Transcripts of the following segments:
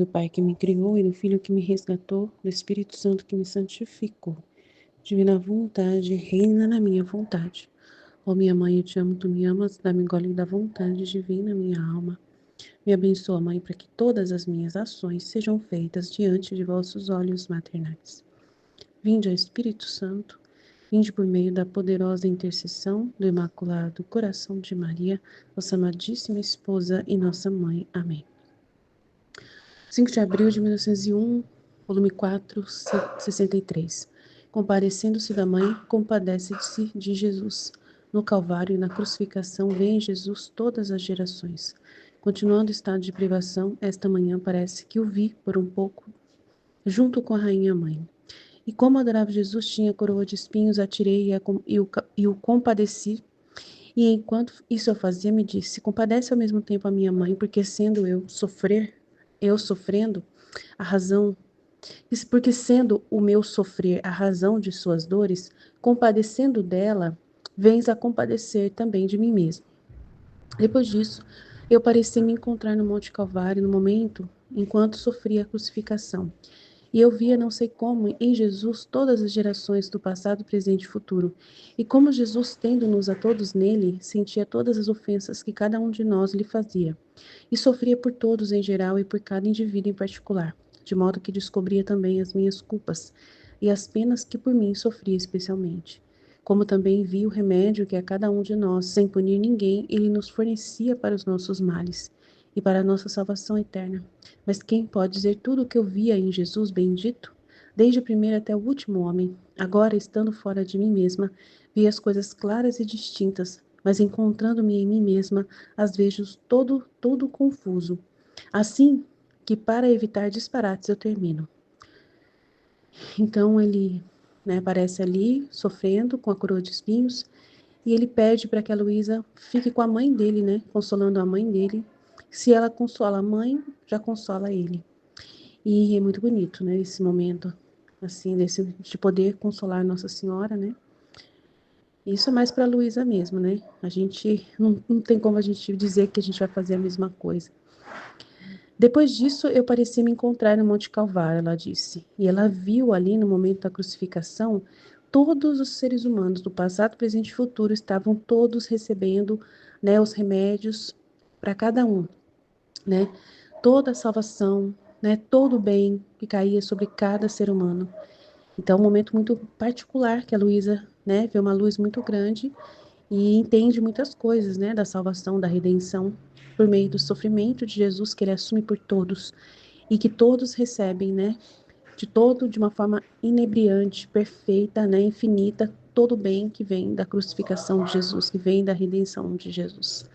do Pai que me criou e do Filho que me resgatou, do Espírito Santo que me santificou. Divina vontade, reina na minha vontade. Ó minha mãe, eu te amo, tu me amas, dá-me gole da vontade divina, minha alma. Me abençoa, mãe, para que todas as minhas ações sejam feitas diante de vossos olhos maternais. Vinde, ó Espírito Santo, vinde por meio da poderosa intercessão do Imaculado Coração de Maria, vossa amadíssima esposa e nossa mãe. Amém. 5 de abril de 1901, volume 4, 63. Compadecendo-se da mãe, compadece-se de Jesus. No Calvário e na crucificação, vê em Jesus todas as gerações. Continuando o estado de privação, esta manhã parece que o vi por um pouco, junto com a rainha mãe. E como adorava Jesus, tinha coroa de espinhos, atirei e o compadeci. E enquanto isso eu fazia, me disse: compadece ao mesmo tempo a minha mãe, porque sendo eu sofrendo, a razão, porque sendo o meu sofrer a razão de suas dores, compadecendo dela, vens a compadecer também de mim mesmo. Depois disso, eu pareci me encontrar no Monte Calvário no momento enquanto sofria a crucificação. E eu via, não sei como, em Jesus todas as gerações do passado, presente e futuro. E como Jesus, tendo-nos a todos nele, sentia todas as ofensas que cada um de nós lhe fazia. E sofria por todos em geral e por cada indivíduo em particular, de modo que descobria também as minhas culpas e as penas que por mim sofria especialmente. Como também vi o remédio que a cada um de nós, sem punir ninguém, ele nos fornecia para os nossos males e para a nossa salvação eterna. Mas quem pode dizer tudo o que eu via em Jesus bendito? Desde o primeiro até o último homem, agora estando fora de mim mesma, vi as coisas claras e distintas, mas encontrando-me em mim mesma, as vejo todo confuso. Assim que, para evitar disparates, eu termino. Então ele, aparece ali, sofrendo com a coroa de espinhos, e ele pede para que a Luísa fique com a mãe dele, consolando a mãe dele. Se ela consola a mãe, já consola ele. E é muito bonito, esse momento, assim, de poder consolar Nossa Senhora, Isso é mais para a Luísa mesmo, A gente, não tem como a gente dizer que a gente vai fazer a mesma coisa. Depois disso, eu parecia me encontrar no Monte Calvário, ela disse. E ela viu ali, no momento da crucificação, todos os seres humanos do passado, presente e futuro estavam todos recebendo, os remédios para cada um, Toda a salvação, todo o bem que caía sobre cada ser humano. Então, é um momento muito particular que a Luísa, vê uma luz muito grande e entende muitas coisas, da salvação, da redenção, por meio do sofrimento de Jesus que ele assume por todos e que todos recebem, de uma forma inebriante, perfeita, infinita, todo o bem que vem da crucificação de Jesus, que vem da redenção de Jesus.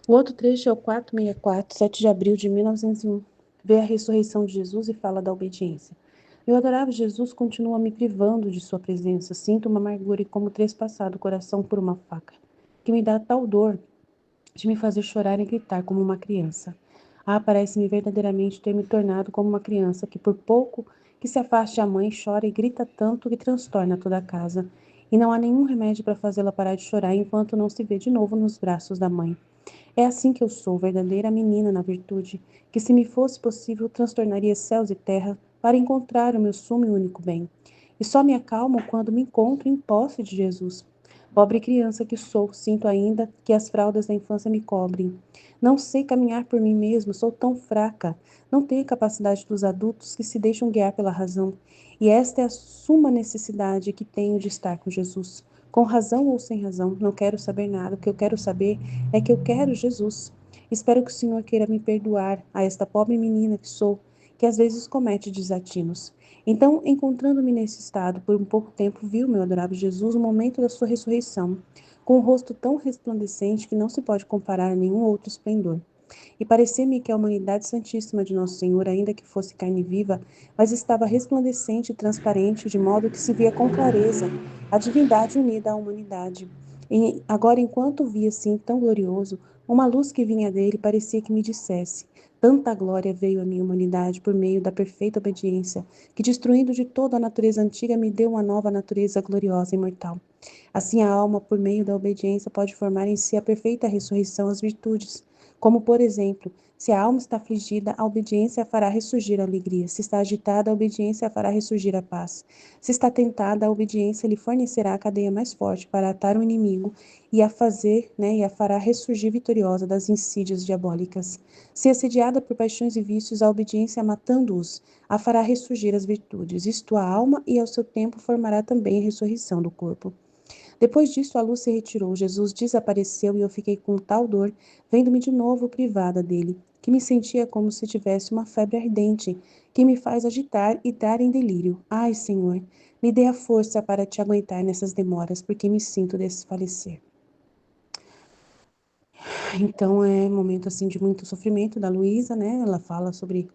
O outro trecho é o 464, 7 de abril de 1901. Vê a ressurreição de Jesus e fala da obediência. Meu adorável Jesus continua me privando de sua presença. Sinto uma amargura e como trespassado o coração por uma faca, que me dá tal dor de me fazer chorar e gritar como uma criança. Parece-me verdadeiramente ter me tornado como uma criança que, por pouco que se afaste a mãe, chora e grita tanto que transtorna toda a casa. E não há nenhum remédio para fazê-la parar de chorar enquanto não se vê de novo nos braços da mãe. É assim que eu sou, verdadeira menina na virtude, que se me fosse possível transtornaria céus e terra para encontrar o meu sumo e único bem. E só me acalmo quando me encontro em posse de Jesus. Pobre criança que sou, sinto ainda que as fraldas da infância me cobrem. Não sei caminhar por mim mesmo, sou tão fraca. Não tenho a capacidade dos adultos que se deixam guiar pela razão. E esta é a suma necessidade que tenho de estar com Jesus. Com razão ou sem razão, não quero saber nada. O que eu quero saber é que eu quero Jesus. Espero que o Senhor queira me perdoar a esta pobre menina que sou, que às vezes comete desatinos. Então, encontrando-me nesse estado por um pouco tempo, viu meu adorável Jesus no momento da sua ressurreição, com um rosto tão resplandecente que não se pode comparar a nenhum outro esplendor. E parecia-me que a humanidade santíssima de Nosso Senhor, ainda que fosse carne viva, mas estava resplandecente e transparente, de modo que se via com clareza a divindade unida à humanidade. E agora, enquanto via assim tão glorioso, uma luz que vinha dele parecia que me dissesse: tanta glória veio à minha humanidade por meio da perfeita obediência, que destruindo de toda a natureza antiga me deu uma nova natureza gloriosa e imortal. Assim a alma, por meio da obediência, pode formar em si a perfeita ressurreição às virtudes, Como, por exemplo, se a alma está afligida, a obediência fará ressurgir a alegria. Se está agitada, a obediência fará ressurgir a paz. Se está tentada, a obediência lhe fornecerá a cadeia mais forte para atar o inimigo e a fazer, e a fará ressurgir vitoriosa das insídias diabólicas. Se assediada por paixões e vícios, a obediência matando-os, a fará ressurgir as virtudes. Isto a alma e ao seu tempo formará também a ressurreição do corpo. Depois disso, a luz se retirou, Jesus desapareceu e eu fiquei com tal dor, vendo-me de novo privada dele, que me sentia como se tivesse uma febre ardente, que me faz agitar e dar em delírio. Ai, Senhor, me dê a força para te aguentar nessas demoras, porque me sinto desfalecer. Então, é um momento, assim, de muito sofrimento da Luísa, né? Ela fala sobre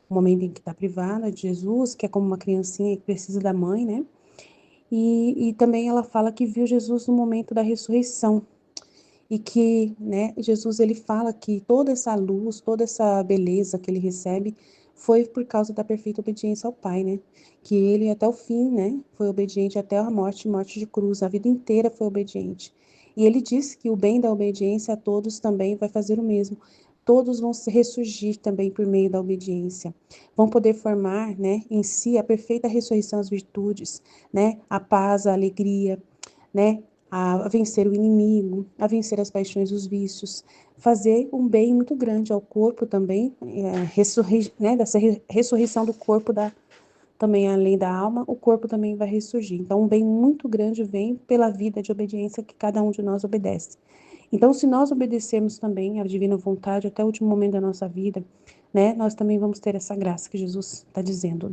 o momento em que está privada de Jesus, que é como uma criancinha que precisa da mãe, né? E também ela fala que viu Jesus no momento da ressurreição, e que, Jesus ele fala que toda essa luz, toda essa beleza que ele recebe foi por causa da perfeita obediência ao Pai, né? Que ele até o fim, foi obediente até a morte, morte de cruz, a vida inteira foi obediente. E ele disse que o bem da obediência a todos também vai fazer o mesmo. Todos vão se ressurgir também por meio da obediência. Vão poder formar, em si a perfeita ressurreição às virtudes, a paz, a alegria, a vencer o inimigo, a vencer as paixões e os vícios, fazer um bem muito grande ao corpo também, dessa ressurreição do corpo, também além da alma, o corpo também vai ressurgir. Então, um bem muito grande vem pela vida de obediência que cada um de nós obedece. Então, se nós obedecermos também à divina vontade até o último momento da nossa vida, nós também vamos ter essa graça que Jesus está dizendo,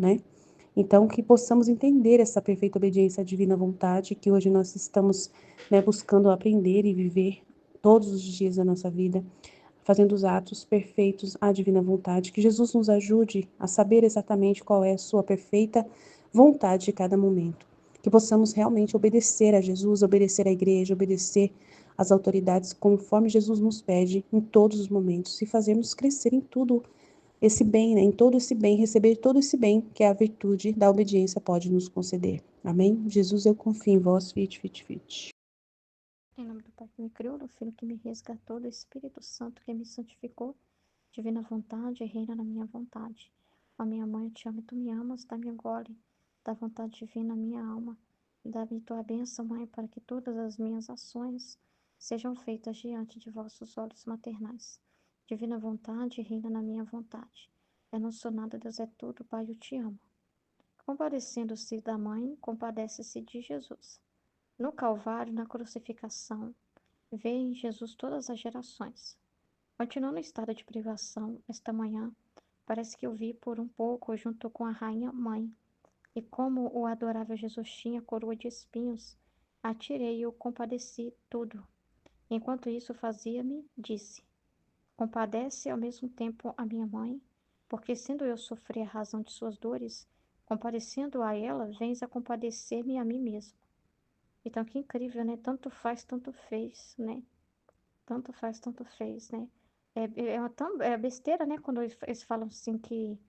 Então, que possamos entender essa perfeita obediência à divina vontade, que hoje nós estamos, buscando aprender e viver todos os dias da nossa vida, fazendo os atos perfeitos à divina vontade. Que Jesus nos ajude a saber exatamente qual é a sua perfeita vontade de cada momento. Que possamos realmente obedecer a Jesus, obedecer à igreja, obedecer às autoridades, conforme Jesus nos pede em todos os momentos, e fazermos crescer em tudo esse bem, em todo esse bem, receber todo esse bem que a virtude da obediência pode nos conceder. Amém? Jesus, eu confio em vós, fit, fit, fit. Em nome do Pai que me criou, do Filho que me resgatou, do Espírito Santo que me santificou, divina vontade, reina na minha vontade. Ó minha mãe, eu te amo e tu me amas, dá-me um gole da vontade divina na minha alma. Dá-me tua bênção, Mãe, para que todas as minhas ações sejam feitas diante de vossos olhos maternais. Divina vontade, reina na minha vontade. Eu não sou nada, Deus é tudo, Pai, eu te amo. Compadecendo-se da mãe, compadece-se de Jesus. No Calvário, na crucificação, vê em Jesus todas as gerações. Continuo no estado de privação. Esta manhã, parece que eu vi por um pouco junto com a rainha mãe. E como o adorável Jesus tinha coroa de espinhos, atirei e o compadeci tudo. Enquanto isso fazia-me, disse: Compadece ao mesmo tempo a minha mãe, porque sendo eu sofrer a razão de suas dores, compadecendo a ela, vens a compadecer-me a mim mesmo. Então, que incrível, né? Tanto faz, tanto fez, né? Tanto faz, tanto fez, né? É besteira, né? Quando eles falam assim que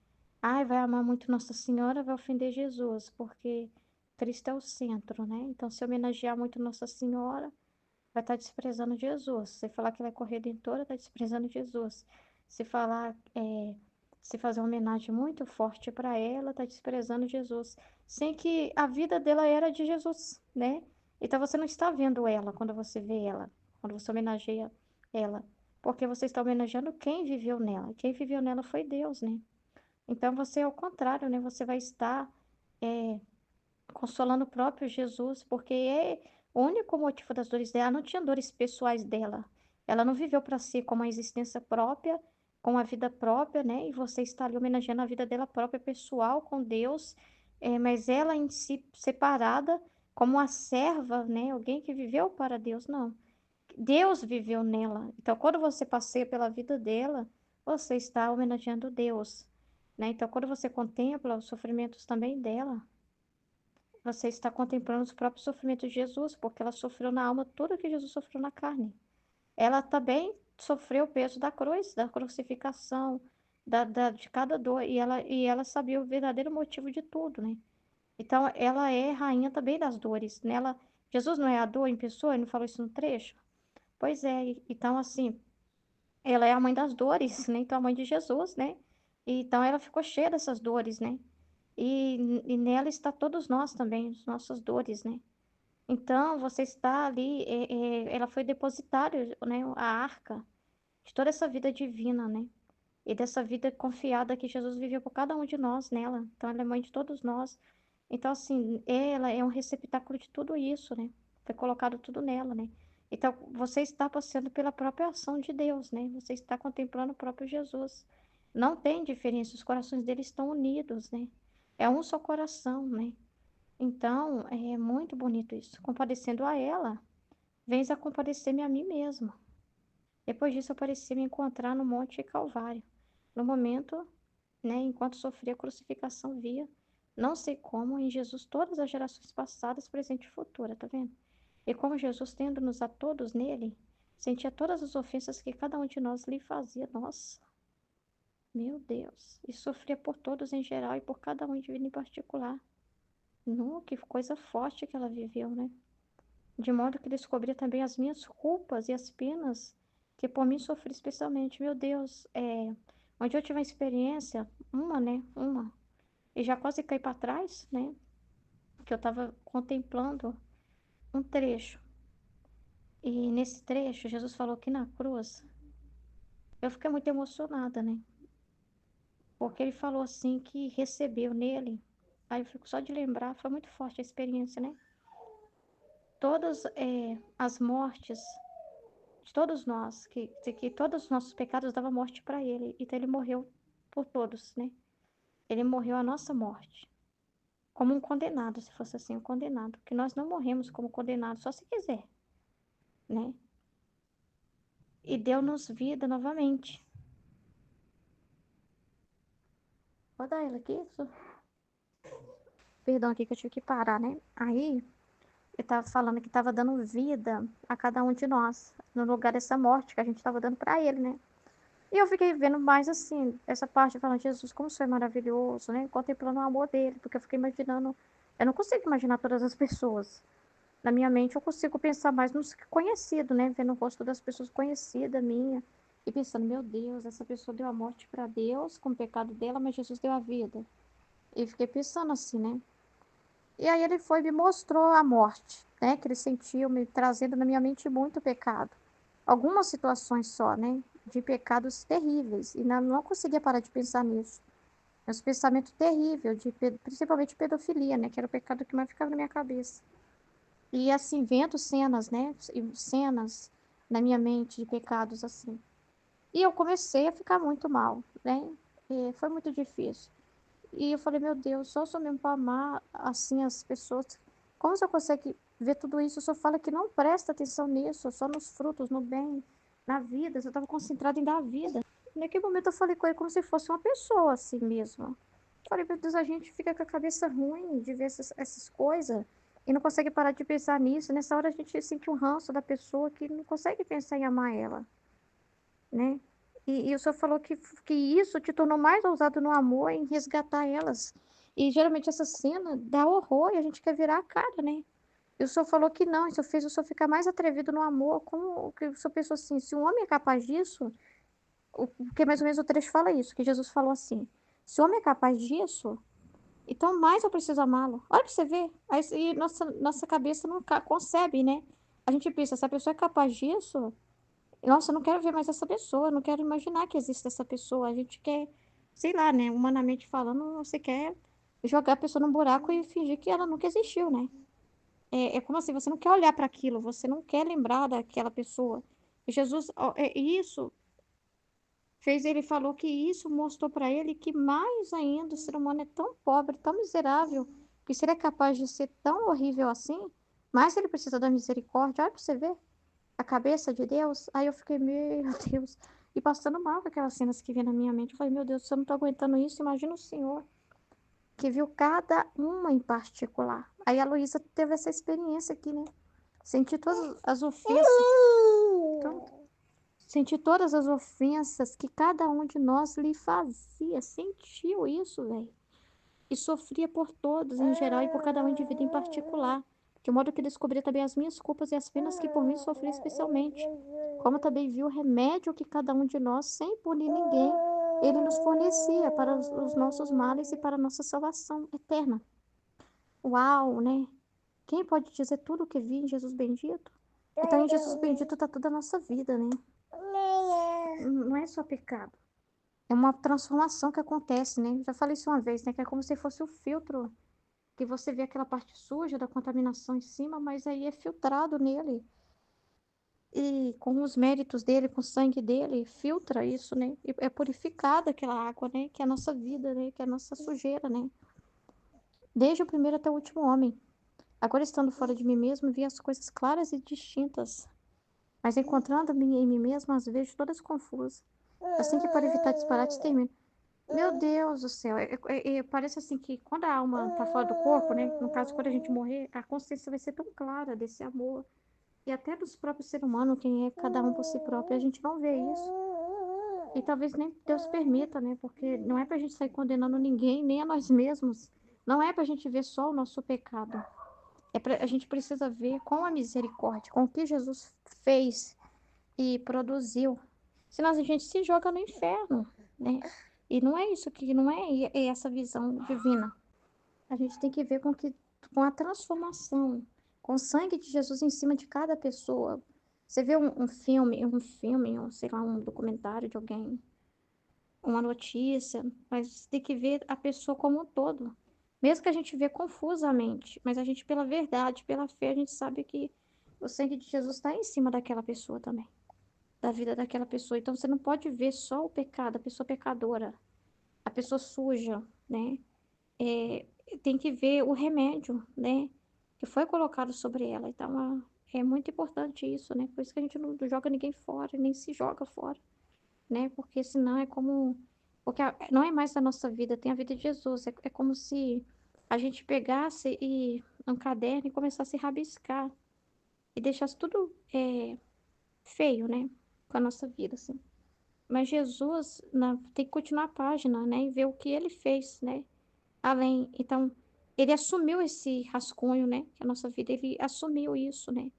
ai, vai amar muito Nossa Senhora, vai ofender Jesus, porque Cristo é o centro, né? Então, se homenagear muito Nossa Senhora, vai estar desprezando Jesus. Se falar que ela é corredentora, está desprezando Jesus. Se falar, se fazer uma homenagem muito forte para ela, está desprezando Jesus. Sem que a vida dela era de Jesus, né? Então você não está vendo ela quando você vê ela, quando você homenageia ela. Porque você está homenageando quem viveu nela. Quem viveu nela foi Deus, né? Então você, ao contrário, né? Você vai estar é, consolando o próprio Jesus, porque é o único motivo das dores dela. Ela não tinha dores pessoais dela. Ela não viveu para si com uma existência própria, com a vida própria, né? E você está ali homenageando a vida dela própria, pessoal, com Deus, mas ela em si separada, como uma serva, né? Alguém que viveu para Deus, não. Deus viveu nela. Então, quando você passeia pela vida dela, você está homenageando Deus, né? Então, quando você contempla os sofrimentos também dela, você está contemplando os próprios sofrimentos de Jesus, porque ela sofreu na alma tudo que Jesus sofreu na carne. Ela também sofreu o peso da cruz, da crucificação, de cada dor, e ela sabia o verdadeiro motivo de tudo, né? Então, ela é rainha também das dores, né? Jesus não é a dor em pessoa, ele não falou isso no trecho? Pois é, então, assim, ela é a mãe das dores, né? Então, a mãe de Jesus, né? Então, ela ficou cheia dessas dores, né? E nela está todos nós também, as nossas dores, né? Então, você está ali, ela foi depositária, né? A arca de toda essa vida divina, né? E dessa vida confiada que Jesus viveu por cada um de nós nela. Então, ela é mãe de todos nós. Então, assim, ela é um receptáculo de tudo isso, né? Foi colocado tudo nela, né? Então, você está passando pela própria ação de Deus, né? Você está contemplando o próprio Jesus. Não tem diferença, os corações deles estão unidos, né? É um só coração, né? Então, é muito bonito isso. Compadecendo a ela, vens a compadecer-me a mim mesma. Depois disso, eu pareci me encontrar no Monte Calvário. No momento, né, enquanto sofria a crucificação, via, não sei como, em Jesus todas as gerações passadas, presente e futura, tá vendo? E como Jesus, tendo-nos a todos nele, sentia todas as ofensas que cada um de nós lhe fazia. Nossa, meu Deus! E sofria por todos em geral e por cada um indivíduo em particular. Não, que coisa forte que ela viveu, né? De modo que descobria também as minhas culpas e as penas que por mim sofri especialmente. Meu Deus, onde eu tive uma experiência, uma, né? Uma. E já quase caí para trás, né? Que eu estava contemplando um trecho. E nesse trecho, Jesus falou que na cruz, eu fiquei muito emocionada, né? Porque ele falou assim que recebeu nele. Aí eu fico só de lembrar, foi muito forte a experiência, né? Todas as mortes de todos nós, que todos os nossos pecados davam morte para ele. Então ele morreu por todos, né? Ele morreu a nossa morte. Como um condenado, se fosse assim, um condenado. Porque nós não morremos como condenados, só se quiser, né? E deu-nos vida novamente. Vou dar ela aqui. Perdão aqui que eu tive que parar, né? Aí, eu tava falando que tava dando vida a cada um de nós, no lugar dessa morte que a gente tava dando para ele, né? E eu fiquei vendo mais assim, essa parte falando, Jesus, como você é maravilhoso, né? Contemplando o amor dele, porque eu fiquei imaginando, eu não consigo imaginar todas as pessoas. Na minha mente, eu consigo pensar mais nos conhecidos, né? Vendo o rosto das pessoas conhecidas minha. E pensando, meu Deus, essa pessoa deu a morte para Deus com o pecado dela, mas Jesus deu a vida. E fiquei pensando assim, né? E aí ele foi e me mostrou a morte, né? Que ele sentiu, me trazendo na minha mente muito pecado. Algumas situações só, né? De pecados terríveis. E não conseguia parar de pensar nisso. Esse pensamento terrível, principalmente pedofilia, né? Que era o pecado que mais ficava na minha cabeça. E assim, vendo cenas, né? Cenas na minha mente de pecados assim. E eu comecei a ficar muito mal, né? E foi muito difícil. E eu falei, meu Deus, só sou mesmo para amar assim as pessoas. Como você consegue ver tudo isso? O senhor fala que não presta atenção nisso, só nos frutos, no bem, na vida. Você estava concentrado em dar vida. Naquele momento eu falei com ele como se fosse uma pessoa assim mesmo. Falei, meu Deus, a gente fica com a cabeça ruim de ver essas coisas e não consegue parar de pensar nisso. Nessa hora a gente sente um ranço da pessoa que não consegue pensar em amar ela, né? E o senhor falou que isso te tornou mais ousado no amor em resgatar elas. E geralmente essa cena dá horror e a gente quer virar a cara, né? E o senhor falou que não, isso fez o senhor ficar mais atrevido no amor. Como que o senhor pensou assim, se um homem é capaz disso, porque mais ou menos o trecho fala isso, que Jesus falou assim, se o homem é capaz disso, então mais eu preciso amá-lo. Olha pra você ver. Aí, e nossa cabeça não concebe, né? A gente pensa, se a pessoa é capaz disso, nossa, eu não quero ver mais essa pessoa, eu não quero imaginar que existe essa pessoa. A gente quer, sei lá, né? Humanamente falando, você quer jogar a pessoa num buraco e fingir que ela nunca existiu, né? É como assim, você não quer olhar para aquilo, você não quer lembrar daquela pessoa. E Jesus, ó, isso fez, ele falou que isso mostrou para ele que mais ainda o ser humano é tão pobre, tão miserável, que se ele é capaz de ser tão horrível assim, mais ele precisa da misericórdia. Olha para você ver a cabeça de Deus. Aí eu fiquei, meu Deus, e passando mal com aquelas cenas que vinha na minha mente. Eu falei, meu Deus, se eu não tô aguentando isso, imagina o Senhor, que viu cada uma em particular. Aí a Luísa teve essa experiência aqui, né? Senti todas as ofensas. Então, senti todas as ofensas que cada um de nós lhe fazia. Sentiu isso, velho. E sofria por todos em geral e por cada um indivíduo em particular. De modo que descobri também as minhas culpas e as penas que por mim sofri especialmente. como também viu o remédio que cada um de nós, sem punir ninguém, ele nos fornecia para os nossos males e para a nossa salvação eterna. Uau, né? Quem pode dizer tudo o que vi em Jesus bendito? Então, em Jesus bendito está toda a nossa vida, né? Não é só pecado. É uma transformação que acontece, né? Já falei isso uma vez, né? Que é como se fosse o filtro, que você vê aquela parte suja da contaminação em cima, mas aí é filtrado nele. E com os méritos dele, com o sangue dele, filtra isso, né? E é purificada aquela água, né? Que é a nossa vida, né? Que é a nossa sujeira, né? Desde o primeiro até o último homem. Agora, estando fora de mim mesmo, vi as coisas claras e distintas. Mas encontrando-me em mim mesma, as vejo todas confusas. Assim que para evitar disparates, termino. Meu Deus do céu, parece assim que quando a alma está fora do corpo, né? No caso, quando a gente morrer, a consciência vai ser tão clara desse amor. E até dos próprios seres humanos, quem é cada um por si próprio, a gente não vê isso. E talvez nem Deus permita, né? Porque não é pra gente sair condenando ninguém, nem a nós mesmos. Não é pra gente ver só o nosso pecado. A gente precisa ver com a misericórdia, com o que Jesus fez e produziu. Senão a gente se joga no inferno, né? E não é isso que não é essa visão divina. A gente tem que ver com a transformação, com o sangue de Jesus em cima de cada pessoa. Você vê um filme, sei lá, um documentário de alguém, uma notícia, mas tem que ver a pessoa como um todo. Mesmo que a gente vê confusamente, mas a gente, pela verdade, pela fé, a gente sabe que o sangue de Jesus está em cima daquela pessoa também, da vida daquela pessoa. Então você não pode ver só o pecado, a pessoa pecadora, a pessoa suja, né? É, tem que ver o remédio, né? Que foi colocado sobre ela. Então é muito importante isso, né? Por isso que a gente não joga ninguém fora, nem se joga fora, né? Porque senão é como. Porque não é mais a nossa vida, tem a vida de Jesus. É como se a gente pegasse um caderno e começasse a rabiscar e deixasse tudo feio, né? Com a nossa vida, assim. Mas Jesus tem que continuar a página, né? E ver o que ele fez, né? Além, então, ele assumiu esse rascunho, né? Que é a nossa vida, ele assumiu isso, né?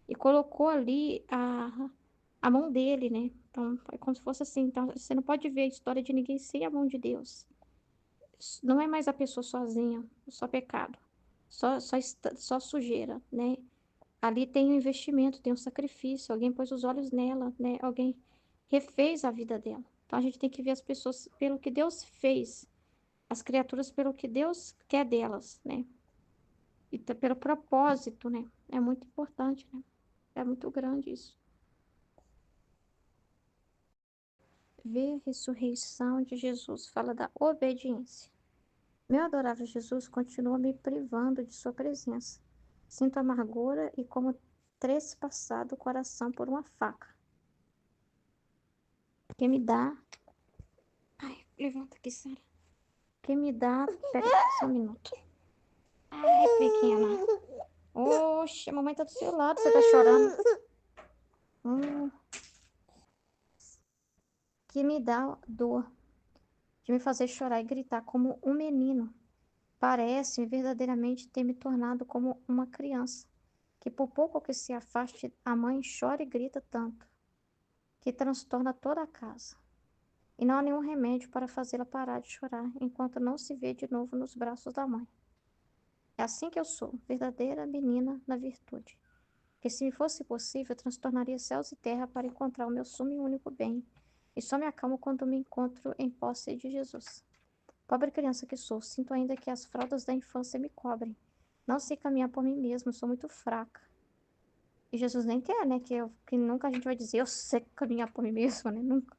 E colocou ali a mão dele, né? Então, é como se fosse assim. Então, você não pode ver a história de ninguém sem a mão de Deus. Não é mais a pessoa sozinha, só pecado, só sujeira, né? Ali tem um investimento, tem um sacrifício, alguém pôs os olhos nela, né? Alguém refez a vida dela. Então, a gente tem que ver as pessoas pelo que Deus fez, as criaturas pelo que Deus quer delas, né? E pelo propósito, né? É muito importante, né? É muito grande isso. Ver a ressurreição de Jesus fala da obediência. Meu adorável Jesus continua me privando de sua presença. Sinto amargura e como trespassado o coração por uma faca. Que me dá... Ai, levanta aqui, Sara. Que me dá... Pera aí, só um minuto. Ai, pequena. Oxe, a mamãe tá do seu lado, você tá chorando. Hum, que me dá dor de me fazer chorar e gritar como um menino. Parece verdadeiramente ter me tornado como uma criança, que por pouco que se afaste, a mãe chora e grita tanto, que transtorna toda a casa. E não há nenhum remédio para fazê-la parar de chorar, enquanto não se vê de novo nos braços da mãe. É assim que eu sou, verdadeira menina na virtude. Que se me fosse possível, transtornaria céus e terra para encontrar o meu sumo e único bem, e só me acalmo quando me encontro em posse de Jesus. Pobre criança que sou, sinto ainda que as fraldas da infância me cobrem. Não sei caminhar por mim mesmo, sou muito fraca. E Jesus nem quer, né? Que nunca a gente vai dizer, eu sei caminhar por mim mesma, né? Nunca.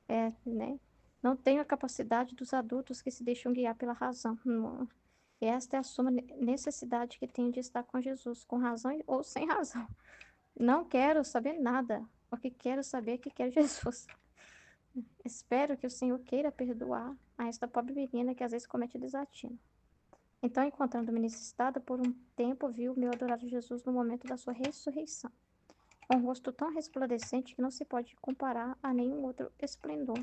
É, né? Não tenho a capacidade dos adultos que se deixam guiar pela razão. Não. E esta é a suma necessidade que tenho de estar com Jesus, com razão ou sem razão. Não quero saber nada. O que quero saber é que quero Jesus. Espero que o Senhor queira perdoar a esta pobre menina que às vezes comete desatino. Então, encontrando-me nesse estado, por um tempo vi o meu adorado Jesus no momento da sua ressurreição, com um rosto tão resplandecente que não se pode comparar a nenhum outro esplendor.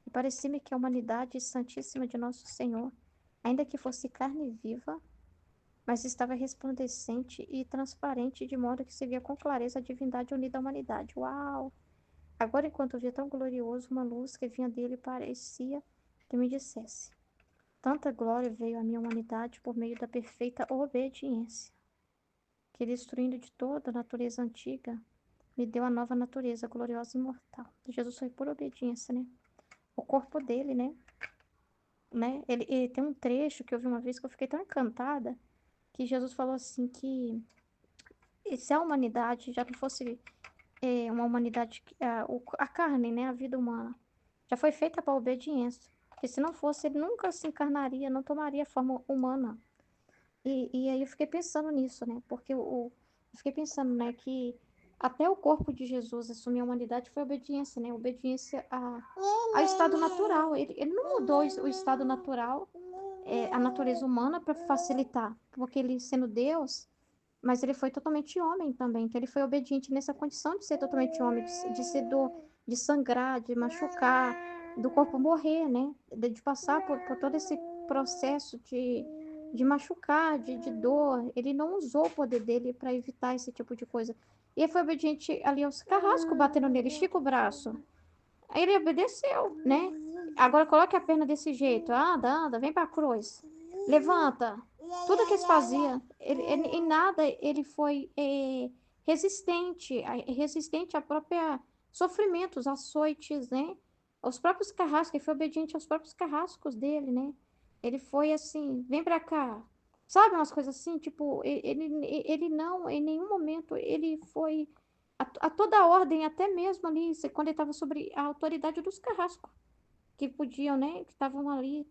E parecia-me que a humanidade santíssima de nosso Senhor, ainda que fosse carne viva, mas estava resplandecente e transparente, de modo que se via com clareza a divindade unida à humanidade. Uau! Agora, enquanto via tão glorioso, uma luz que vinha dele parecia que me dissesse: tanta glória veio à minha humanidade por meio da perfeita obediência, que, destruindo de toda a natureza antiga, me deu a nova natureza gloriosa e imortal. Jesus foi por obediência, né? O corpo dele, né? Ele tem um trecho que eu vi uma vez que eu fiquei tão encantada, que Jesus falou assim que se a humanidade já não fosse uma humanidade, a carne, né? A vida humana, já foi feita para obediência. Porque se não fosse, ele nunca se encarnaria, não tomaria forma humana. E aí eu fiquei pensando nisso, né? Porque eu fiquei pensando, né, que até o corpo de Jesus assumir a humanidade foi obediência, né? Obediência ao estado natural. Ele não mudou o estado natural, a natureza humana, para facilitar. Porque ele, sendo Deus, mas ele foi totalmente homem também. Então ele foi obediente nessa condição de ser totalmente homem, de ser dor, de sangrar, de machucar, do corpo morrer, né? De passar por todo esse processo de machucar, de dor. Ele não usou o poder dele para evitar esse tipo de coisa. E ele foi obediente ali aos carrascos batendo nele, estica o braço. Aí ele obedeceu, né? Agora coloque a perna desse jeito. Anda, anda, vem pra cruz. Levanta. Tudo que eles faziam, em nada ele foi resistente a própria sofrimentos, açoites, né? Os próprios carrascos, ele foi obediente aos próprios carrascos dele, né? Ele foi assim, vem pra cá. Sabe umas coisas assim? Tipo, ele não, em nenhum momento, ele foi a toda a ordem, até mesmo ali, quando ele estava sobre a autoridade dos carrascos, que podiam, né, que estavam ali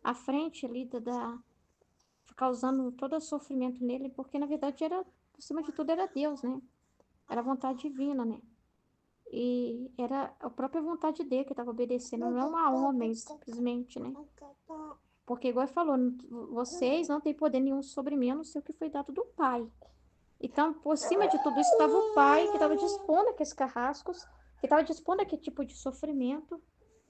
à frente ali causando todo o sofrimento nele, porque na verdade era, por cima de tudo, era Deus, né? Era a vontade divina, né? E era a própria vontade dele que estava obedecendo, não a homens, simplesmente, né? Porque, igual ele falou, vocês não têm poder nenhum sobre mim, a não ser o que foi dado do Pai. Então, por cima de tudo isso, estava o pai que estava dispondo aqueles carrascos, que estava dispondo aquele tipo de sofrimento,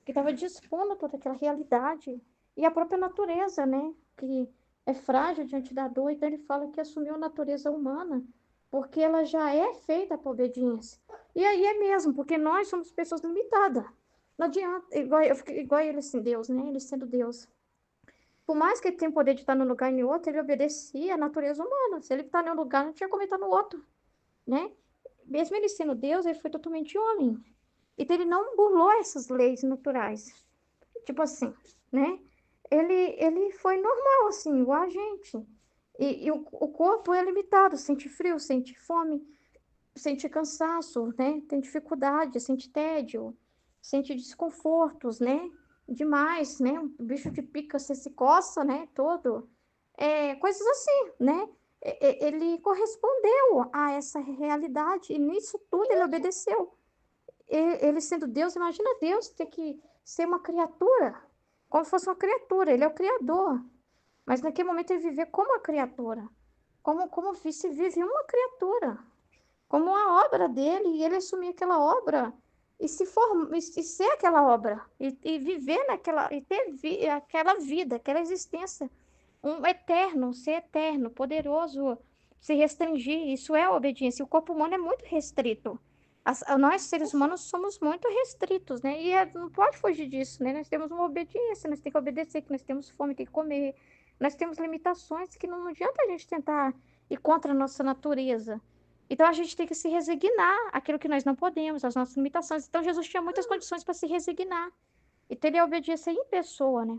que estava dispondo toda aquela realidade. E a própria natureza, né? Que é frágil diante da dor. Então, ele fala que assumiu a natureza humana, porque ela já é feita por obediência. E aí é mesmo, porque nós somos pessoas limitadas. Não adianta, igual ele, assim, Deus, né? Ele sendo Deus. Por mais que ele tenha o poder de estar num lugar e em outro, ele obedecia à natureza humana. Se ele está em um lugar, não tinha como ele estar no outro, né? Mesmo ele sendo Deus, ele foi totalmente homem. Então ele não burlou essas leis naturais. Tipo assim, né? Ele foi normal, assim, igual a gente. E o corpo é limitado, sente frio, sente fome, sente cansaço, né? Tem dificuldade, sente tédio, sente desconfortos, né? Demais, né? Um bicho de pica, você se coça, né? Todo. Coisas assim, né? Ele correspondeu a essa realidade e nisso tudo ele obedeceu. Ele sendo Deus, imagina Deus ter que ser uma criatura, como se fosse uma criatura, ele é o Criador. Mas naquele momento ele viveu como uma criatura, como se vive uma criatura como uma obra dele, e ele assumir aquela obra e e ser aquela obra, e viver naquela, e ter aquela vida, aquela existência, um eterno, ser eterno, poderoso, se restringir, isso é obediência. O corpo humano é muito restrito. Nós, seres humanos, somos muito restritos, né? E não pode fugir disso, né? Nós temos uma obediência, nós temos que obedecer, que nós temos fome, tem que comer. Nós temos limitações que não adianta a gente tentar ir contra a nossa natureza. Então a gente tem que se resignar àquilo que nós não podemos, às nossas limitações. Então Jesus tinha muitas condições para se resignar. E ter a obediência em pessoa, né?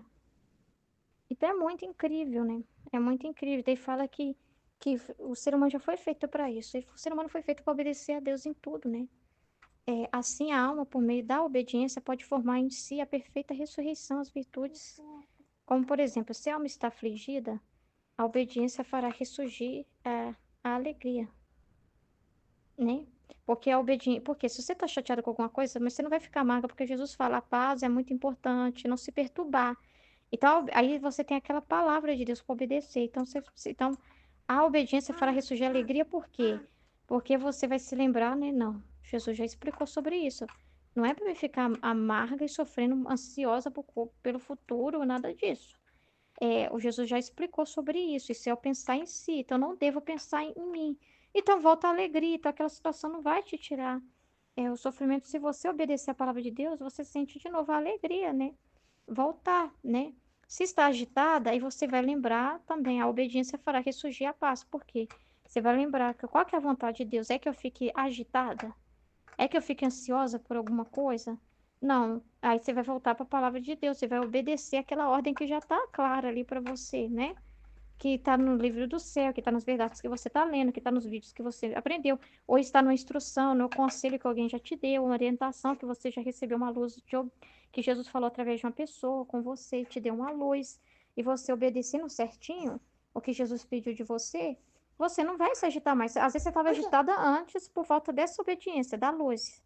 Então é muito incrível, né? É muito incrível. Daí fala que o ser humano já foi feito para isso. E o ser humano foi feito para obedecer a Deus em tudo, né? Assim, a alma, por meio da obediência, pode formar em si a perfeita ressurreição, as virtudes. Como, por exemplo, se a alma está afligida, a obediência fará ressurgir a alegria, né? Porque a obediência, porque se você está chateado com alguma coisa, mas você não vai ficar amarga, porque Jesus fala, a paz é muito importante, não se perturbar. Então, aí você tem aquela palavra de Deus para obedecer. Então, então, a obediência fará ressurgir a alegria, por quê? Porque você vai se lembrar, né? Não, Jesus já explicou sobre isso. Não é para eu ficar amarga e sofrendo, ansiosa pelo futuro, nada disso. O Jesus já explicou sobre isso. Isso é eu pensar em si. Então, eu não devo pensar em mim. Então, volta a alegria. Então, aquela situação não vai te tirar o sofrimento. Se você obedecer a palavra de Deus, você sente de novo a alegria, né? Voltar, né? Se está agitada, aí você vai lembrar também, a obediência fará ressurgir a paz. Por quê? Você vai lembrar que qual que é a vontade de Deus? É que eu fique agitada? É que eu fique ansiosa por alguma coisa? Não. Aí você vai voltar para a palavra de Deus, você vai obedecer aquela ordem que já está clara ali para você, né? Que está no livro do céu, que está nas verdades que você está lendo, que está nos vídeos que você aprendeu, ou está numa instrução, no conselho que alguém já te deu, uma orientação que você já recebeu uma luz que Jesus falou através de uma pessoa com você, te deu uma luz, e você obedecendo certinho o que Jesus pediu de você, você não vai se agitar mais. Às vezes você estava agitada antes por falta dessa obediência, da luz.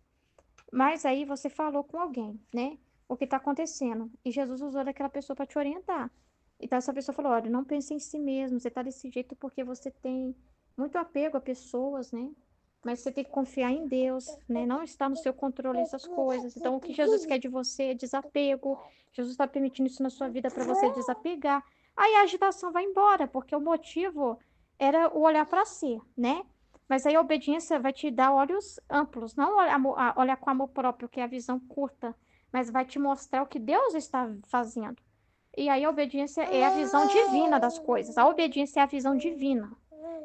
Mas aí você falou com alguém, né? O que está acontecendo. E Jesus usou daquela pessoa para te orientar. Então essa pessoa falou: olha, não pense em si mesmo, você está desse jeito porque você tem muito apego a pessoas, né? Mas você tem que confiar em Deus, né? Não está no seu controle essas coisas. Então, o que Jesus quer de você é desapego. Jesus está permitindo isso na sua vida para você desapegar. Aí a agitação vai embora, porque o motivo era o olhar para si, né? Mas aí a obediência vai te dar olhos amplos, não olhar com amor próprio, que é a visão curta, mas vai te mostrar o que Deus está fazendo. E aí a obediência é a visão divina das coisas. A obediência é a visão divina.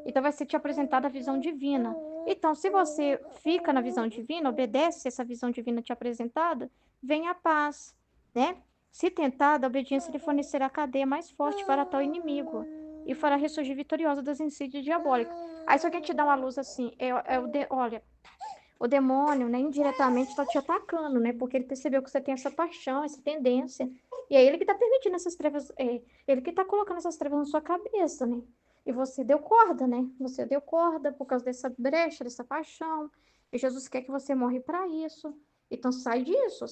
Então vai ser te apresentada a visão divina. Então, se você fica na visão divina, obedece essa visão divina te apresentada, vem a paz, né? Se tentada, a obediência lhe fornecerá a cadeia mais forte para tal inimigo e fará ressurgir vitoriosa das insídias diabólicas. Aí só quem te dá uma luz assim, olha, o demônio, né, indiretamente está te atacando, né? Porque ele percebeu que você tem essa paixão, essa tendência. E aí ele que está permitindo essas trevas, ele que está colocando essas trevas na sua cabeça, né? E você deu corda, né? Você deu corda por causa dessa brecha, dessa paixão. E Jesus quer que você morre para isso. Então sai disso,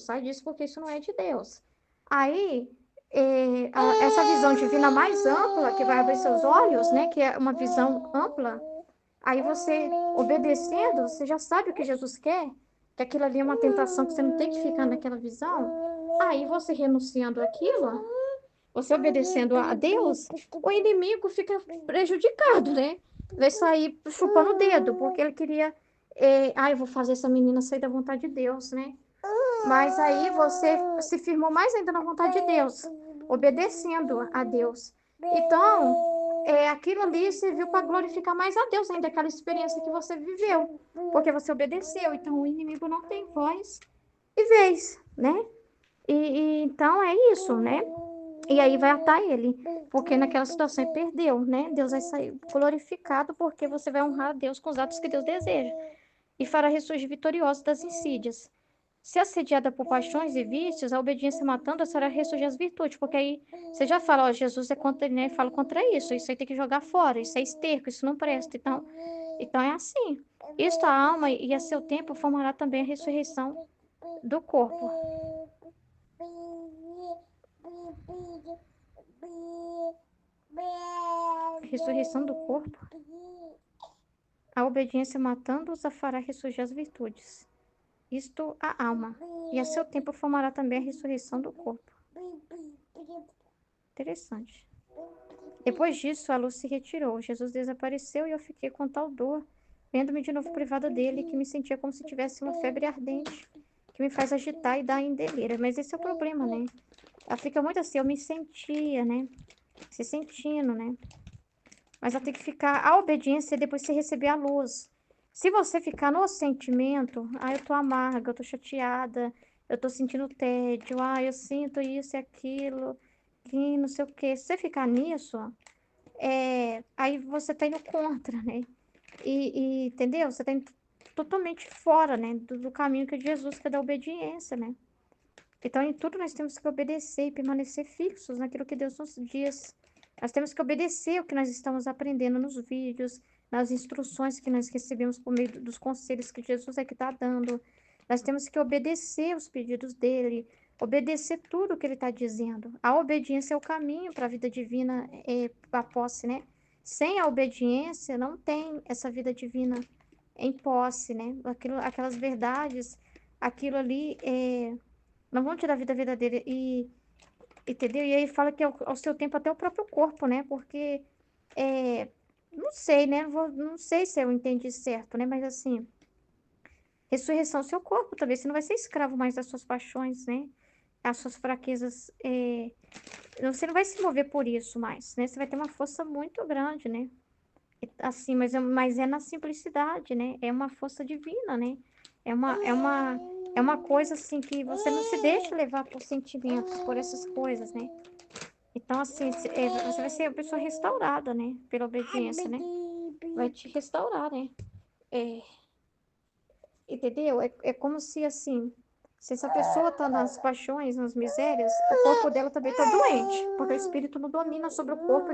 porque isso não é de Deus. Aí, essa visão divina mais ampla, que vai abrir seus olhos, né? Que é uma visão ampla. Aí você, obedecendo, você já sabe o que Jesus quer, que aquilo ali é uma tentação, que você não tem que ficar naquela visão. Aí você renunciando àquilo, você obedecendo a Deus, o inimigo fica prejudicado, né? Vai sair chupando o dedo, porque ele queria, eu vou fazer essa menina sair da vontade de Deus, né? Mas aí você se firmou mais ainda na vontade de Deus, obedecendo a Deus. Então, aquilo ali serviu para glorificar mais a Deus ainda, aquela experiência que você viveu, porque você obedeceu. Então, o inimigo não tem voz e vez, né? Então, é isso, né? E aí vai atar ele, porque naquela situação ele perdeu, né? Deus vai sair glorificado porque você vai honrar a Deus com os atos que Deus deseja e fará ressurgir vitorioso das insídias. Se assediada por paixões e vícios, a obediência matando será ressurgir as virtudes, porque aí você já fala, ó, Jesus é contra, né? Fala contra isso aí tem que jogar fora, isso é esterco, isso não presta. Então é assim. Isto a alma e a seu tempo formará também a ressurreição do corpo. Ressurreição do corpo. A obediência matando-os a fará ressurgir as virtudes. Isto a alma, e a seu tempo formará também a ressurreição do corpo. Interessante. Depois disso, a luz se retirou, Jesus desapareceu e eu fiquei com tal dor, vendo-me de novo privada dele, que me sentia como se tivesse uma febre ardente, que me faz agitar e dar em delírio. Mas esse é o problema, né? Ela fica muito assim, eu me sentia, né? Se sentindo, né? Mas ela tem que ficar a obediência e depois você receber a luz. Se você ficar no sentimento, eu tô amarga, eu tô chateada, eu tô sentindo tédio, eu sinto isso e aquilo, que não sei o quê. Se você ficar nisso, aí você tá indo contra, né? Entendeu? Você tá indo totalmente fora, né? Do caminho que Jesus quer da obediência, né? Então, em tudo nós temos que obedecer e permanecer fixos naquilo que Deus nos diz. Nós temos que obedecer o que nós estamos aprendendo nos vídeos, nas instruções que nós recebemos por meio dos conselhos que Jesus é que está dando. Nós temos que obedecer os pedidos dele, obedecer tudo o que ele está dizendo. A obediência é o caminho para a vida divina, a posse, né? Sem a obediência, não tem essa vida divina em posse, né? Aquelas verdades, aquilo ali não vão tirar a vida verdadeira. Entendeu? E aí fala que ao seu tempo até o próprio corpo, né? Porque, não sei, né? Não sei se eu entendi certo, né? Mas assim, ressurreição, seu corpo também. Você não vai ser escravo mais das suas paixões, né? As suas fraquezas. Você não vai se mover por isso mais, né? Você vai ter uma força muito grande, né? Assim, mas é na simplicidade, né? É uma força divina, né? É uma coisa assim que você não se deixa levar por sentimentos, por essas coisas, né? Então, assim, você vai ser uma pessoa restaurada, né? Pela obediência, né? Vai te restaurar, né? É, entendeu? É como se, assim, se essa pessoa tá nas paixões, nas misérias, o corpo dela também tá doente, porque o espírito não domina sobre o corpo,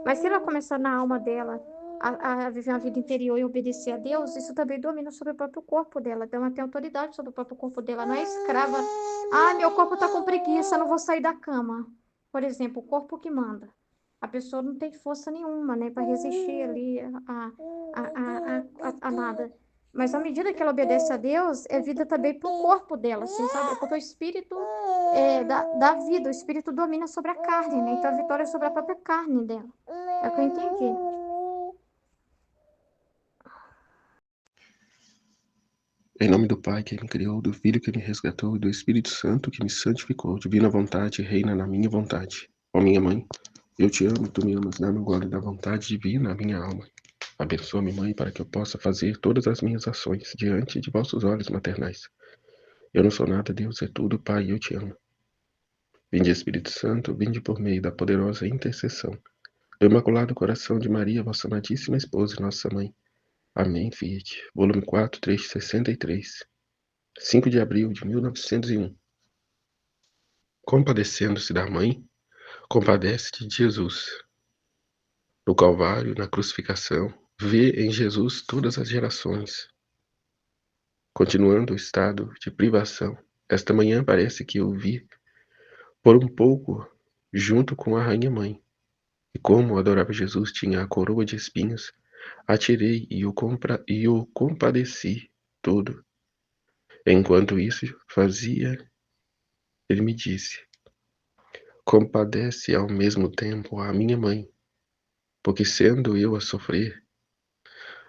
mas se ela começar na alma dela a viver uma vida interior e obedecer a Deus, isso também domina sobre o próprio corpo dela, então ela tem autoridade sobre o próprio corpo dela, não é escrava. Ah, meu corpo tá com preguiça, não vou sair da cama. Por exemplo, o corpo que manda. A pessoa não tem força nenhuma, né, para resistir ali a nada. Mas à medida que ela obedece a Deus, é vida também para o corpo dela, assim, sabe? Porque o espírito dá vida, o espírito domina sobre a carne, né? Então a vitória é sobre a própria carne dela. É o que eu entendi. Em nome do Pai que me criou, do Filho que me resgatou e do Espírito Santo que me santificou, divina vontade reina na minha vontade. Ó minha mãe, eu te amo, tu me amas, dá-me o gole da vontade divina à minha alma. Abençoa-me, mãe, para que eu possa fazer todas as minhas ações diante de vossos olhos maternais. Eu não sou nada, Deus é tudo, Pai, eu te amo. Vinde, Espírito Santo, vinde por meio da poderosa intercessão do Imaculado Coração de Maria, vossa amadíssima esposa e nossa mãe. Amém, Fiat. Volume 4, trecho 63. 5 de abril de 1901. Compadecendo-se da mãe, compadece-te de Jesus. No Calvário, na crucificação, vê em Jesus todas as gerações. Continuando o estado de privação, esta manhã parece que eu vi por um pouco junto com a Rainha Mãe. E como o adorável Jesus tinha a coroa de espinhos, atirei e o compadeci todo. Enquanto isso fazia, ele me disse: compadece ao mesmo tempo a minha mãe, porque sendo eu a sofrer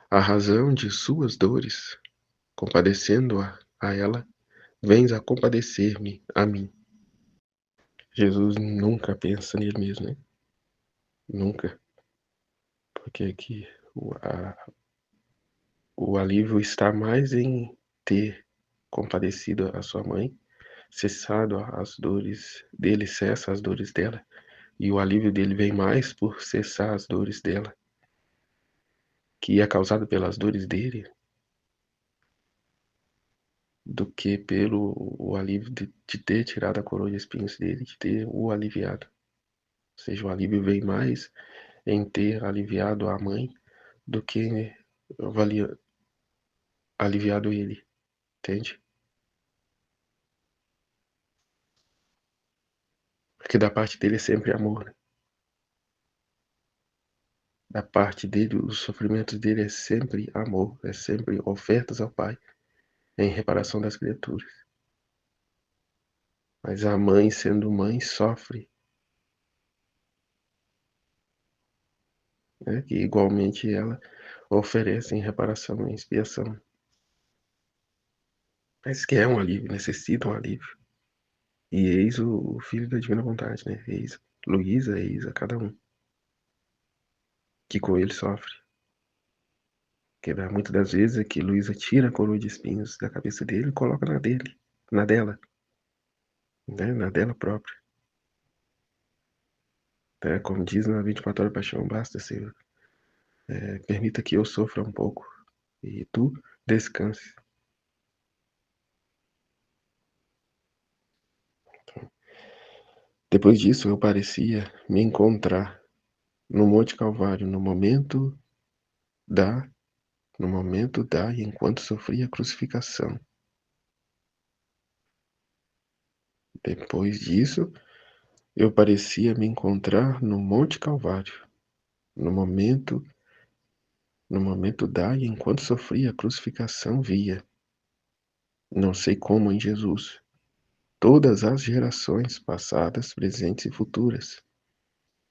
a razão de suas dores, compadecendo-a ela, vens a compadecer-me a mim. Jesus nunca pensa nele mesmo, né? Nunca. Porque aqui o alívio está mais em ter compadecido a sua mãe, cessado as dores dele, cessa as dores dela, e o alívio dele vem mais por cessar as dores dela, que é causado pelas dores dele, do que pelo o alívio de ter tirado a coroa de espinhos dele, de ter o aliviado. Ou seja, o alívio vem mais em ter aliviado a mãe do que aliviado ele, entende? Porque da parte dele é sempre amor, né? Da parte dele, os sofrimentos dele é sempre amor, é sempre ofertas ao Pai em reparação das criaturas. Mas a mãe, sendo mãe, sofre, né? Que igualmente ela oferece em reparação e expiação. Mas quer um alívio, necessita um alívio. E eis o Filho da Divina Vontade, né? Eis Luísa, eis a cada um que com ele sofre. Que muitas das vezes é que Luísa tira a coroa de espinhos da cabeça dele e coloca na dele, na dela, né? Na dela própria. Né? Como diz na 24 horas de paixão, basta, Senhor. Permita que eu sofra um pouco e tu descanse. Depois disso, eu parecia me encontrar no Monte Calvário, no momento da e enquanto sofria a crucificação. Depois disso, eu parecia me encontrar no Monte Calvário, no momento da e enquanto sofria a crucificação via, não sei como em Jesus, todas as gerações passadas, presentes e futuras.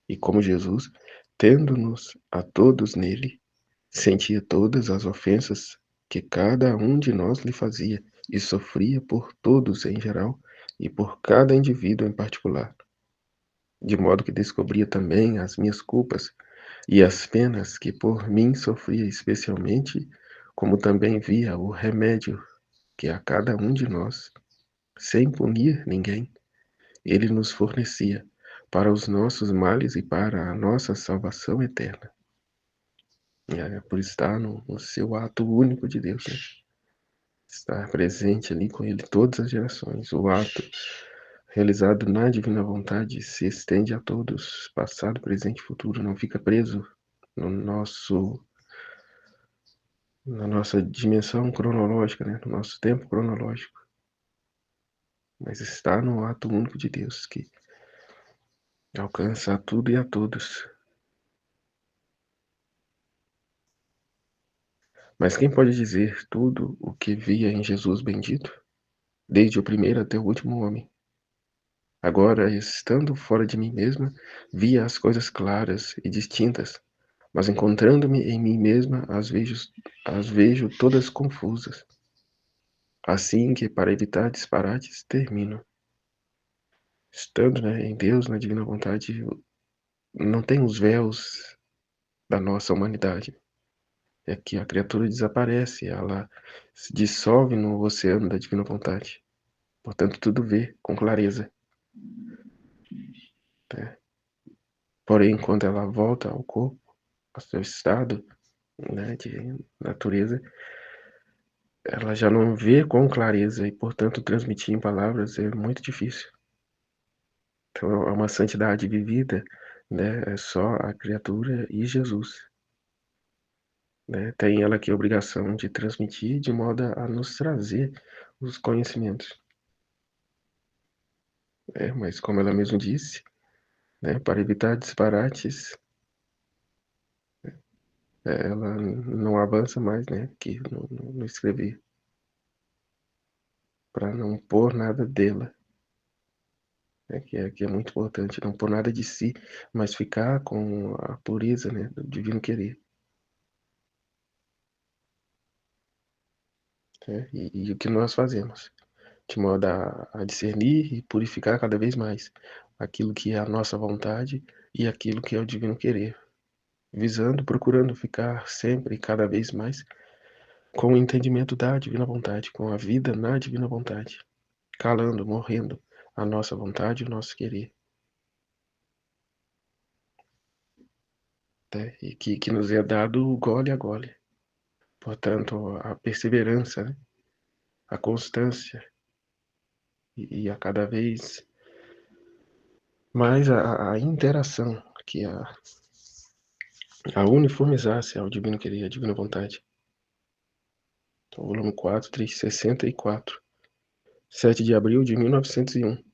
E como Jesus, tendo-nos a todos nele, sentia todas as ofensas que cada um de nós lhe fazia e sofria por todos em geral e por cada indivíduo em particular, de modo que descobria também as minhas culpas e as penas que por mim sofria especialmente, como também via o remédio que a cada um de nós, sem punir ninguém, ele nos fornecia para os nossos males e para a nossa salvação eterna. Por estar no seu ato único de Deus, né? Estar presente ali com ele todas as gerações. O ato realizado na divina vontade se estende a todos, passado, presente e futuro, não fica preso no na nossa dimensão cronológica, né? No nosso tempo cronológico, mas está no ato único de Deus que alcança a tudo e a todos. Mas quem pode dizer tudo o que via em Jesus bendito, desde o primeiro até o último homem? Agora, estando fora de mim mesma, via as coisas claras e distintas, mas encontrando-me em mim mesma, as vejo todas confusas. Assim que, para evitar disparates, termino. Estando, né, em Deus, na divina vontade, não tem os véus da nossa humanidade. É que a criatura desaparece, ela se dissolve no oceano da divina vontade. Portanto, tudo vê com clareza, né? Porém, quando ela volta ao corpo, ao seu estado, né, de natureza, ela já não vê com clareza e, portanto, transmitir em palavras é muito difícil. Então, é uma santidade vivida, né? É só a criatura e Jesus, né? Tem ela aqui a obrigação de transmitir de modo a nos trazer os conhecimentos. Mas como ela mesmo disse, né, para evitar disparates, ela não avança mais, né, que no escrever, para não pôr nada dela, né, que é muito importante, não pôr nada de si, mas ficar com a pureza, né, do divino querer. Né, e o que nós fazemos, de modo a discernir e purificar cada vez mais aquilo que é a nossa vontade e aquilo que é o divino querer, visando, procurando ficar sempre e cada vez mais com o entendimento da divina vontade, com a vida na divina vontade, calando, morrendo a nossa vontade e o nosso querer, né? E que nos é dado gole a gole. Portanto, a perseverança, né? A constância e a cada vez mais a interação, que a uniformizar-se ao divino querer, à divina vontade. Então, volume 4, 364, 7 de abril de 1901.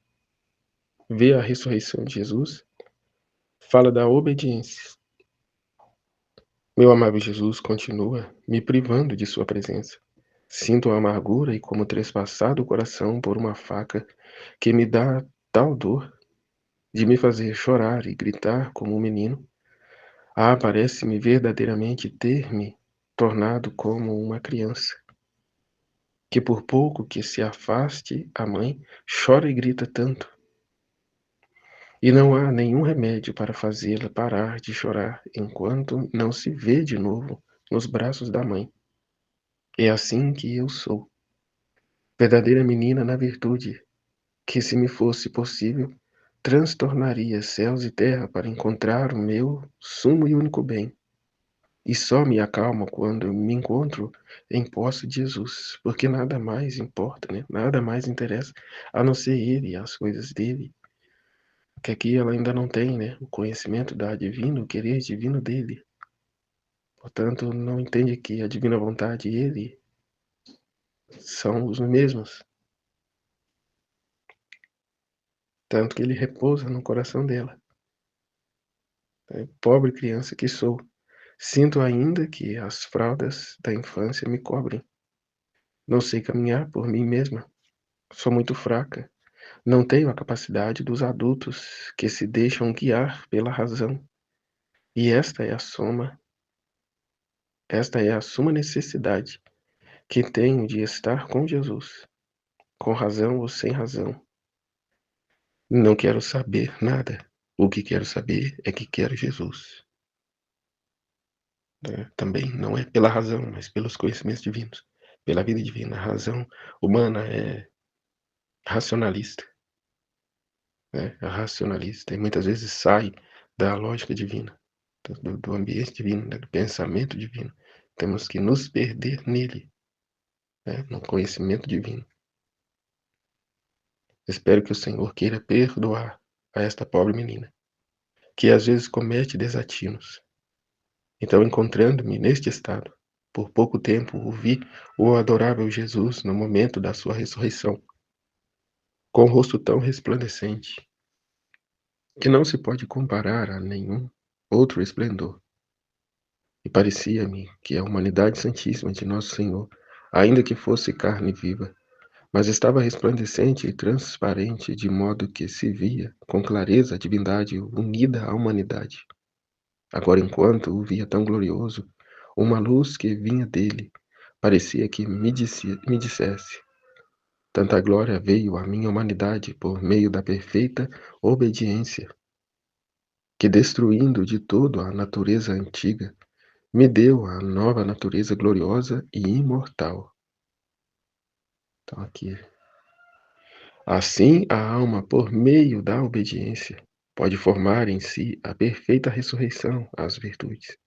Vê a ressurreição de Jesus, fala da obediência. Meu amável Jesus continua me privando de sua presença. Sinto a amargura e como trespassado o coração por uma faca que me dá tal dor de me fazer chorar e gritar como um menino. Parece-me verdadeiramente ter-me tornado como uma criança, que por pouco que se afaste a mãe, chora e grita tanto. E não há nenhum remédio para fazê-la parar de chorar enquanto não se vê de novo nos braços da mãe. É assim que eu sou, verdadeira menina na virtude, que se me fosse possível, transtornaria céus e terra para encontrar o meu sumo e único bem. E só me acalmo quando me encontro em posse de Jesus, porque nada mais importa, né? Nada mais interessa, a não ser Ele e as coisas dele, que aqui ela ainda não tem, né? O conhecimento da divino, o querer divino dele. Portanto, não entende que a divina vontade e ele são os mesmos. Tanto que ele repousa no coração dela. Pobre criança que sou, sinto ainda que as fraldas da infância me cobrem. Não sei caminhar por mim mesma, sou muito fraca, Não tenho a capacidade dos adultos que se deixam guiar pela razão. E esta é a suma necessidade que tenho de estar com Jesus, com razão ou sem razão. Não quero saber nada. O que quero saber é que quero Jesus. Também não é pela razão, mas pelos conhecimentos divinos, pela vida divina. A razão humana é racionalista, né? É racionalista e muitas vezes sai da lógica divina, do ambiente divino, né? Do pensamento divino. Temos que nos perder nele, né? No conhecimento divino. Espero que o Senhor queira perdoar a esta pobre menina, que às vezes comete desatinos. Então, encontrando-me neste estado, por pouco tempo ouvi o adorável Jesus no momento da sua ressurreição, com o rosto tão resplandecente, que não se pode comparar a nenhum outro esplendor. E parecia-me que a humanidade santíssima de Nosso Senhor, ainda que fosse carne viva, mas estava resplandecente e transparente, de modo que se via com clareza a divindade unida à humanidade. Agora, enquanto o via tão glorioso, uma luz que vinha dele parecia que me dissesse: tanta glória veio à minha humanidade por meio da perfeita obediência, que destruindo de todo a natureza antiga, me deu a nova natureza gloriosa e imortal. Então aqui. Assim, a alma, por meio da obediência, pode formar em si a perfeita ressurreição às virtudes.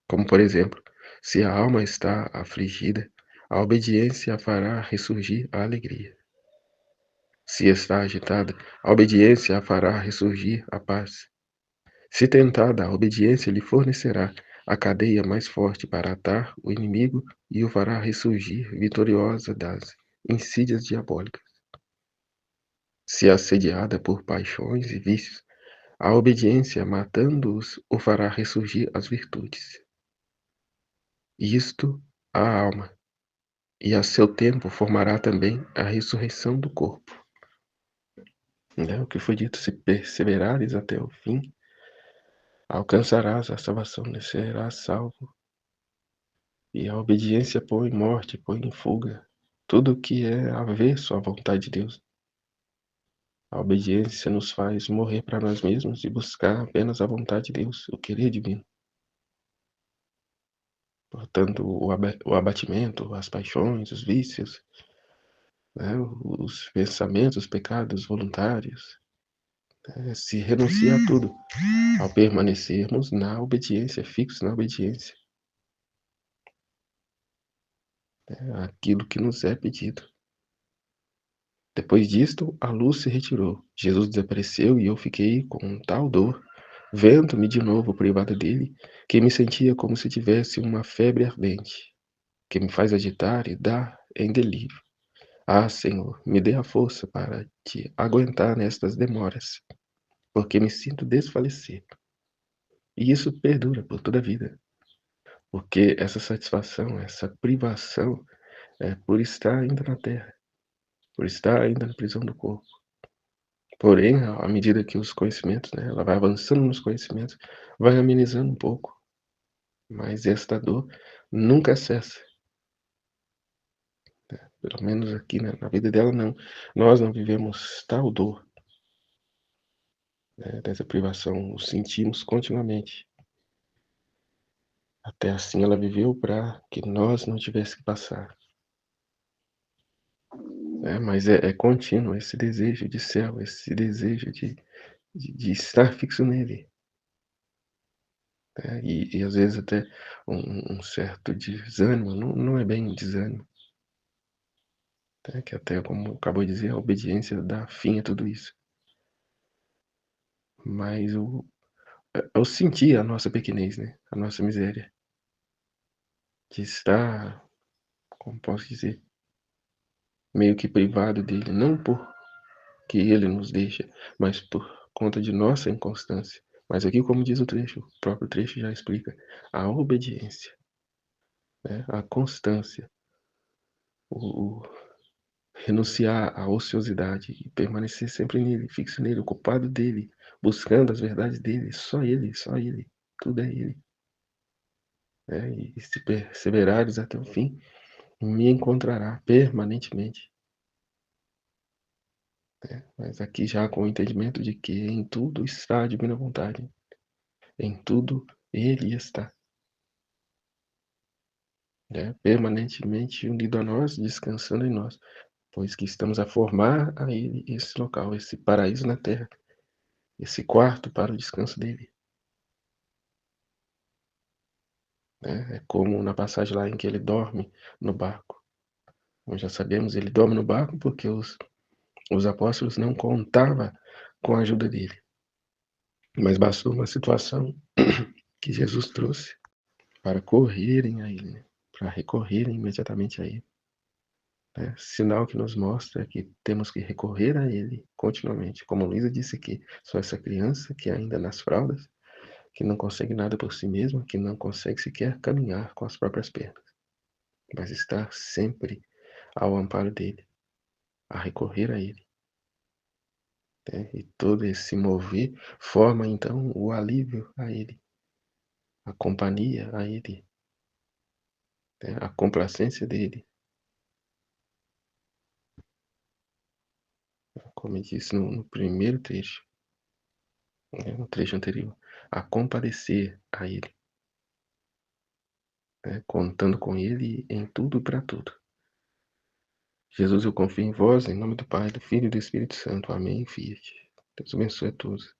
Como, por exemplo, se a alma está afligida, a obediência fará ressurgir a alegria. Se está agitada, a obediência a fará ressurgir a paz. Se tentada, a obediência lhe fornecerá a cadeia mais forte para atar o inimigo e o fará ressurgir vitoriosa das insídias diabólicas. Se assediada por paixões e vícios, a obediência, matando-os, o fará ressurgir as virtudes. Isto, a alma, e a seu tempo formará também a ressurreição do corpo. O que foi dito: se perseverares até o fim, alcançarás a salvação, serás salvo. E a obediência põe morte, põe em fuga tudo que é avesso à vontade de Deus. A obediência nos faz morrer para nós mesmos e buscar apenas a vontade de Deus, o querer divino. Portanto, o abatimento, as paixões, os vícios, né, os pensamentos, os pecados voluntários, se renuncia a tudo, ao permanecermos na obediência, fixos na obediência, aquilo que nos é pedido. Depois disto, a luz se retirou, Jesus desapareceu e eu fiquei com tal dor, vendo-me de novo privado dele, que me sentia como se tivesse uma febre ardente, que me faz agitar e dá em delírio. Ah, Senhor, me dê a força para te aguentar nestas demoras, porque me sinto desfalecer. E isso perdura por toda a vida, porque essa satisfação, essa privação é por estar ainda na terra, por estar ainda na prisão do corpo. Porém, à medida que os conhecimentos, né, ela vai avançando nos conhecimentos, vai amenizando um pouco, mas esta dor nunca cessa. Pelo menos aqui na vida dela, não. Nós não vivemos tal dor, né, dessa privação, o sentimos continuamente. Até assim ela viveu para que nós não tivéssemos que passar. Mas é contínuo esse desejo de céu, esse desejo de estar fixo nele. E às vezes até um certo desânimo, não é bem desânimo, que até, como acabou de dizer, a obediência dá fim a tudo isso. Mas eu senti a nossa pequenez, né? A nossa miséria, de estar, como posso dizer, meio que privado dele, não por que ele nos deixa, mas por conta de nossa inconstância. Mas aqui, como diz o trecho, o próprio trecho já explica, a obediência, né? A constância, o renunciar à ociosidade e permanecer sempre nele, fixo nele, ocupado dele, buscando as verdades dele, só ele, tudo é ele. E se perseverares até o fim, me encontrará permanentemente. Mas aqui já com o entendimento de que em tudo está a divina vontade, em tudo ele está. Permanentemente unido a nós, descansando em nós, pois que estamos a formar a ele esse local, esse paraíso na terra, esse quarto para o descanso dele. É como na passagem lá em que ele dorme no barco. Como já sabemos, ele dorme no barco porque os apóstolos não contavam com a ajuda dele. Mas bastou uma situação que Jesus trouxe para correrem a ele, né? Para recorrerem imediatamente a ele. Sinal que nos mostra que temos que recorrer a ele continuamente. Como a Luísa disse aqui, sou essa criança que ainda nas fraldas, que não consegue nada por si mesma, que não consegue sequer caminhar com as próprias pernas, mas está sempre ao amparo dele, a recorrer a ele. E todo esse mover forma então o alívio a ele, a companhia a ele, a complacência dele. Como eu disse no primeiro trecho, no trecho anterior, a compadecer a ele, contando com ele em tudo e para tudo. Jesus, eu confio em vós, em nome do Pai, do Filho e do Espírito Santo. Amém. Fiat. Deus abençoe a todos.